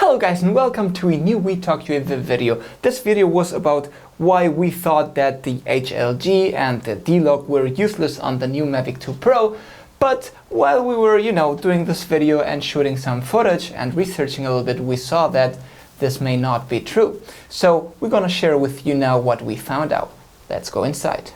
Hello guys and welcome to a new WetalkUAV video. This video was about why we thought that the HLG and the DLOG were useless on the new Mavic 2 Pro, but while we were, doing this video and shooting some footage and researching a little bit, we saw that this may not be true. So we're gonna share with you now what we found out. Let's go inside.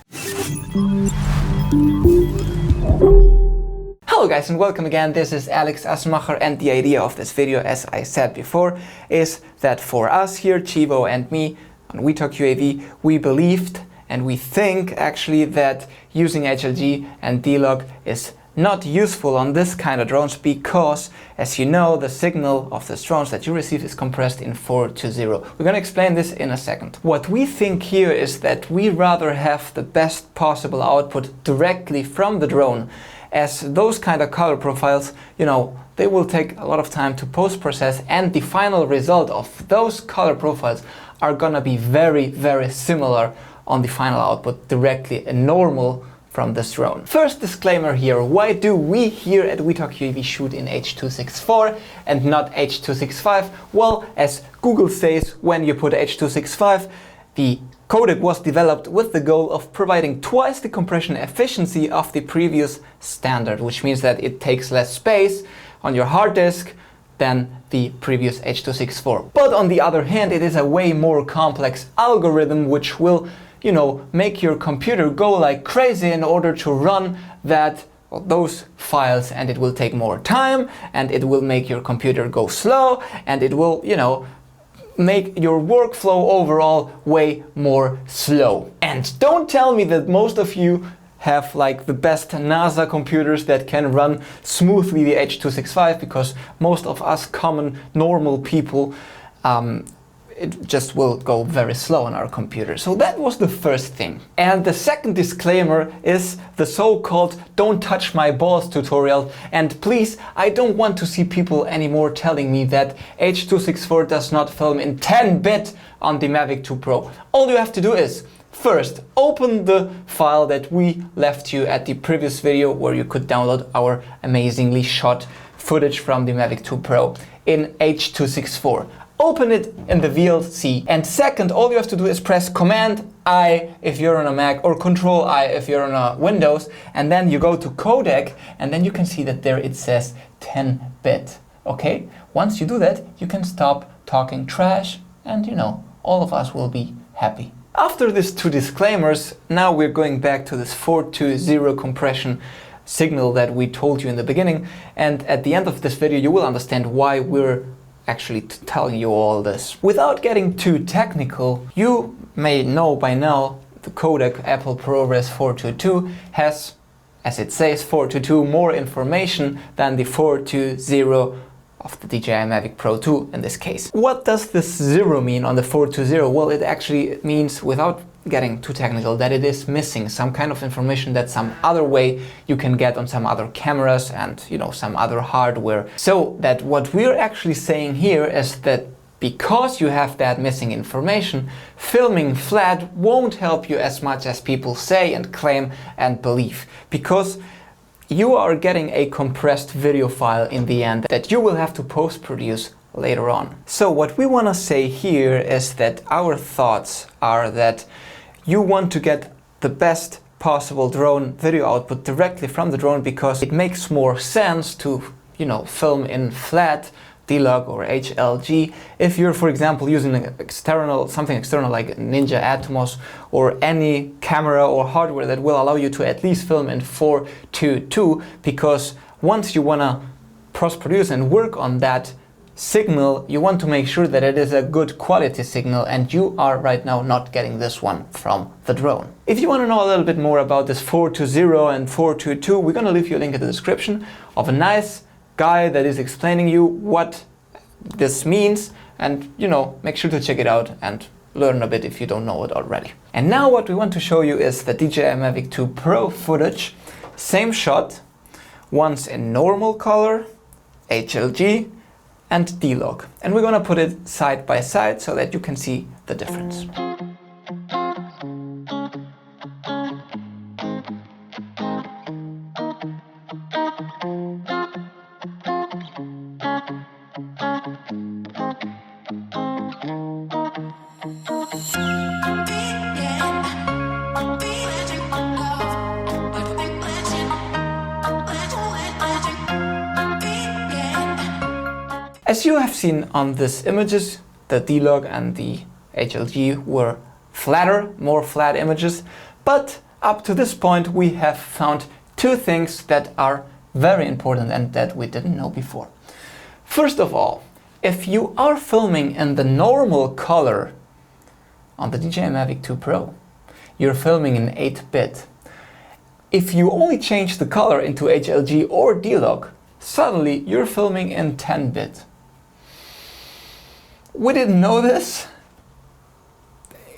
Hello guys and welcome again, this is Alex Asmacher, and the idea of this video, as I said before, is that for us here, Chivo and me, on WetalkUAV, we believed and we think actually that using HLG and DLOG is not useful on this kind of drones because, as you know, the signal of the drones that you receive is compressed in 420. We're going to explain this in a second. What we think here is that we rather have the best possible output directly from the drone, as those kind of color profiles, they will take a lot of time to post-process, and the final result of those color profiles are gonna be very, very similar on the final output directly and normal from this drone. First disclaimer here, why do we here at WetalkUAV shoot in H.264 and not H.265? Well, as Google says, when you put H.265, the codec was developed with the goal of providing twice the compression efficiency of the previous standard, which means that it takes less space on your hard disk than the previous H.264. But on the other hand, it is a way more complex algorithm which will, make your computer go like crazy in order to run those files, and it will take more time, and it will make your computer go slow, and it will, make your workflow overall way more slow. And don't tell me that most of you have like the best NASA computers that can run smoothly the H.265, because most of us common normal people, it just will go very slow on our computer. So that was the first thing. And the second disclaimer is the so-called "don't touch my balls" tutorial. And please, I don't want to see people anymore telling me that H.264 does not film in 10-bit on the Mavic 2 Pro. All you have to do is first open the file that we left you at the previous video, where you could download our amazingly shot footage from the Mavic 2 Pro in H.264. Open it in the VLC, and second, all you have to do is press Command-I if you're on a Mac, or Control-I if you're on a Windows, and then you go to Codec, and then you can see that there it says 10-bit. Okay? Once you do that, you can stop talking trash, and all of us will be happy. After these two disclaimers, now we're going back to this 420 compression signal that we told you in the beginning, and at the end of this video you will understand why we're actually telling you all this. Without getting too technical, you may know by now the codec Apple ProRes 422 has, as it says, 422 more information than the 420 of the DJI Mavic Pro 2 in this case. What does this 0 mean on the 420? Well, it actually means, without getting too technical, that it is missing some kind of information that some other way you can get on some other cameras and some other hardware. So that what we're actually saying here is that because you have that missing information, filming flat won't help you as much as people say and claim and believe, because you are getting a compressed video file in the end that you will have to post-produce later on. So what we want to say here is that our thoughts are that you want to get the best possible drone video output directly from the drone, because it makes more sense to, film in flat, DLOG or HLG, if you're, for example, using something external like Ninja Atomos or any camera or hardware that will allow you to at least film in 422, because once you want to post-produce and work on that signal, you want to make sure that it is a good quality signal, and you are right now not getting this one from the drone. If you want to know a little bit more about this 420 and 422, we're going to leave you a link in the description of a nice guy that is explaining you what this means, and make sure to check it out and learn a bit if you don't know it already. And now what we want to show you is the DJI Mavic 2 Pro footage, same shot, once in normal color, HLG and DLOG, and we're gonna put it side by side so that you can see the difference. As you have seen on these images, the D-Log and the HLG were flatter, more flat images, but up to this point we have found two things that are very important and that we didn't know before. First of all, if you are filming in the normal color on the DJI Mavic 2 Pro, you're filming in 8-bit. If you only change the color into HLG or D-Log, suddenly you're filming in 10-bit. We didn't know this.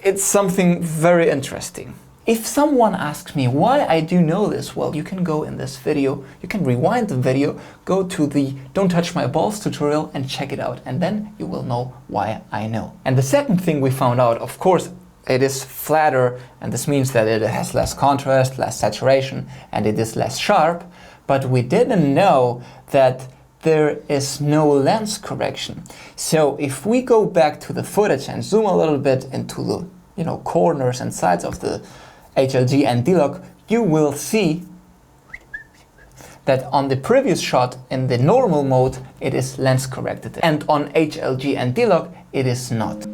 It's something very interesting. If someone asks me why I do know this, well, you can go in this video, you can rewind the video, go to the Don't Touch My Balls tutorial and check it out, and then you will know why I know. And the second thing we found out, of course, it is flatter, and this means that it has less contrast, less saturation, and it is less sharp, but we didn't know that there is no lens correction. So if we go back to the footage and zoom a little bit into the corners and sides of the HLG and D-Log, you will see that on the previous shot in the normal mode it is lens corrected, and on HLG and D-Log it is not.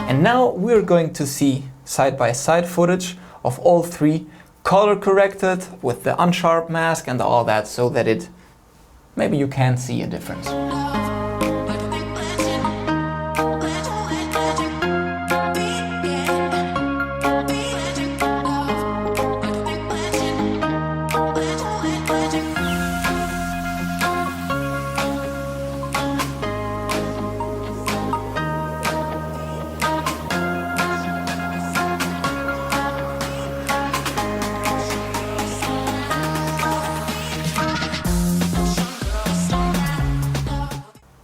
And now we're going to see side-by-side footage of all three, color corrected with the unsharp mask and all that, so that maybe you can see a difference.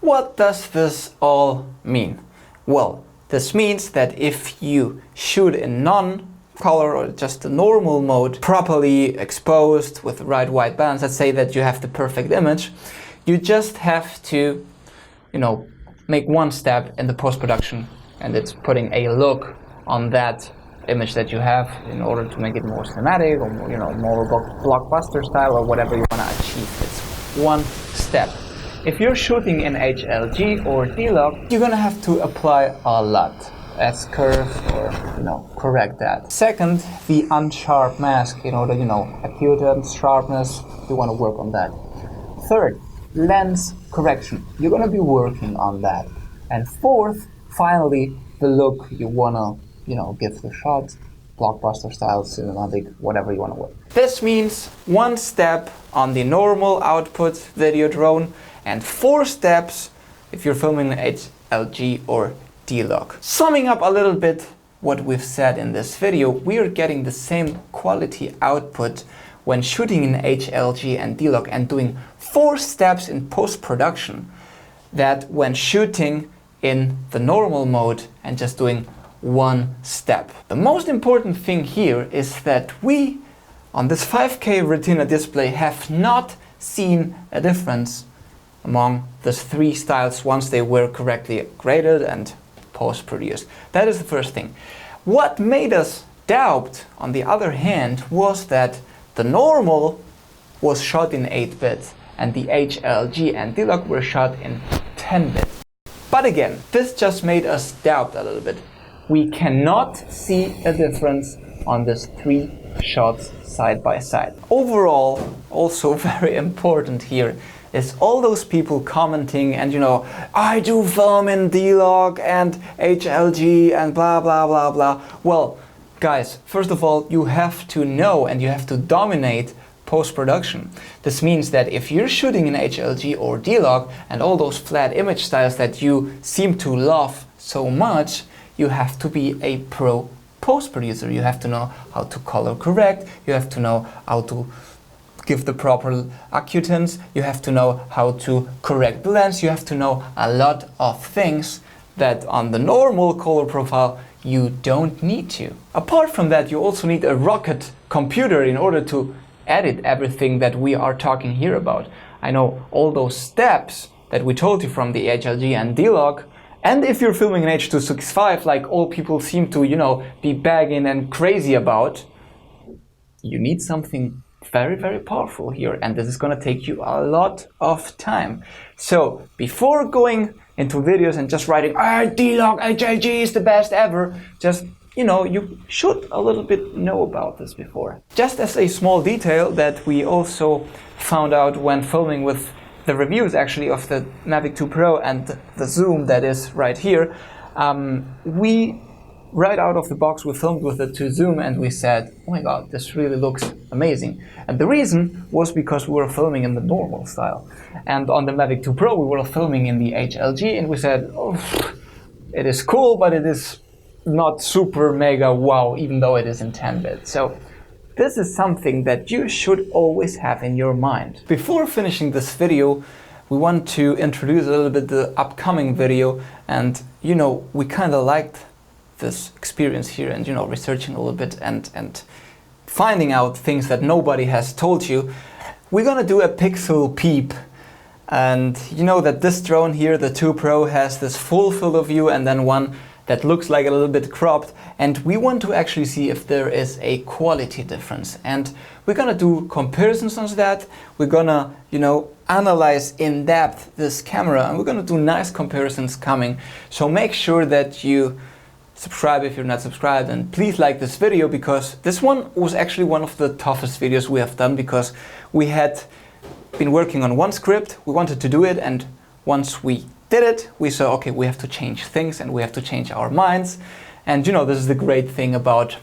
What does this all mean? Well, this means that if you shoot in non-color or just the normal mode, properly exposed with the right white balance, let's say that you have the perfect image, you just have to, make one step in the post-production, and it's putting a look on that image that you have in order to make it more cinematic or more blockbuster style or whatever you want to achieve. It's one step. If you're shooting in HLG or D-Log, you're gonna have to apply a lot. S-curve or, correct that. Second, the unsharp mask, the acutance, sharpness, you wanna work on that. Third, lens correction. You're gonna be working on that. And fourth, finally, the look you wanna, give the shot, blockbuster style, cinematic, whatever you wanna work. This means one step on the normal output video drone, and 4 steps if you're filming in HLG or D-Log. Summing up a little bit what we've said in this video, we are getting the same quality output when shooting in HLG and D-Log and doing 4 steps in post-production that when shooting in the normal mode and just doing 1 step. The most important thing here is that we, on this 5K Retina display, have not seen a difference among the 3 styles once they were correctly graded and post-produced. That is the first thing. What made us doubt, on the other hand, was that the normal was shot in 8-bit and the HLG and D-Log were shot in 10-bit. But again, this just made us doubt a little bit. We cannot see a difference on these 3 shots side by side. Overall, also very important here, is all those people commenting and I do film in D-Log and HLG and blah blah blah blah. Well, guys, first of all, you have to know and you have to dominate post-production. This means that if you're shooting in HLG or D-Log and all those flat image styles that you seem to love so much, you have to be a pro post-producer. You have to know how to color correct, you have to know how to give the proper acutance, you have to know how to correct the lens, you have to know a lot of things that on the normal color profile you don't need to. Apart from that, you also need a rocket computer in order to edit everything that we are talking here about. I know all those steps that we told you from the HLG and DLOG, and if you're filming in H.265 like all people seem to, you know, be bagging and crazy about, you need something very, very powerful here, and this is gonna take you a lot of time. So before going into videos and just writing, DLOG HLG is the best ever, just, you know, you should a little bit know about this before. Just as a small detail that we also found out when filming with the reviews actually of the Mavic 2 Pro and the zoom that is right here, we right out of the box we filmed with the 2 zoom and we said, oh my god, this really looks amazing. And the reason was because we were filming in the normal style. And on the Mavic 2 Pro we were filming in the HLG and we said, oh, it is cool, but it is not super mega wow, even though it is in 10-bit. So this is something that you should always have in your mind. Before finishing this video, we want to introduce a little bit the upcoming video, and you know, we kind of liked this experience here and, you know, researching a little bit and finding out things that nobody has told you. We're gonna do a pixel peep, and you know that this drone here, the 2 Pro, has this full field of view and then one that looks like a little bit cropped, and we want to actually see if there is a quality difference. And we're gonna do comparisons on that. We're gonna, you know, analyze in depth this camera, and we're gonna do nice comparisons coming. So make sure that you subscribe if you're not subscribed, and please like this video, because this one was actually one of the toughest videos we have done, because we had been working on one script, we wanted to do it, and once we did it, we saw, okay, we have to change things and we have to change our minds. And you know, this is the great thing about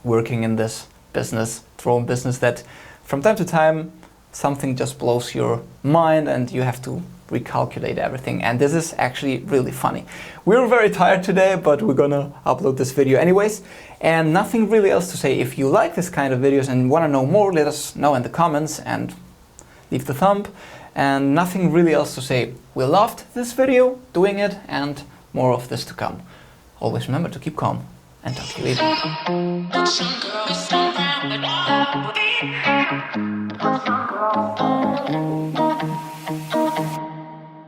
working in this business, drone business, that from time to time something just blows your mind and you have to recalculate everything. And this is actually really funny. We're very tired today, but we're gonna upload this video anyways. And nothing really else to say. If you like this kind of videos and want to know more, let us know in the comments and leave the thumb. And nothing really else to say. We loved this video, doing it, and more of this to come. Always remember to keep calm and talk to you later.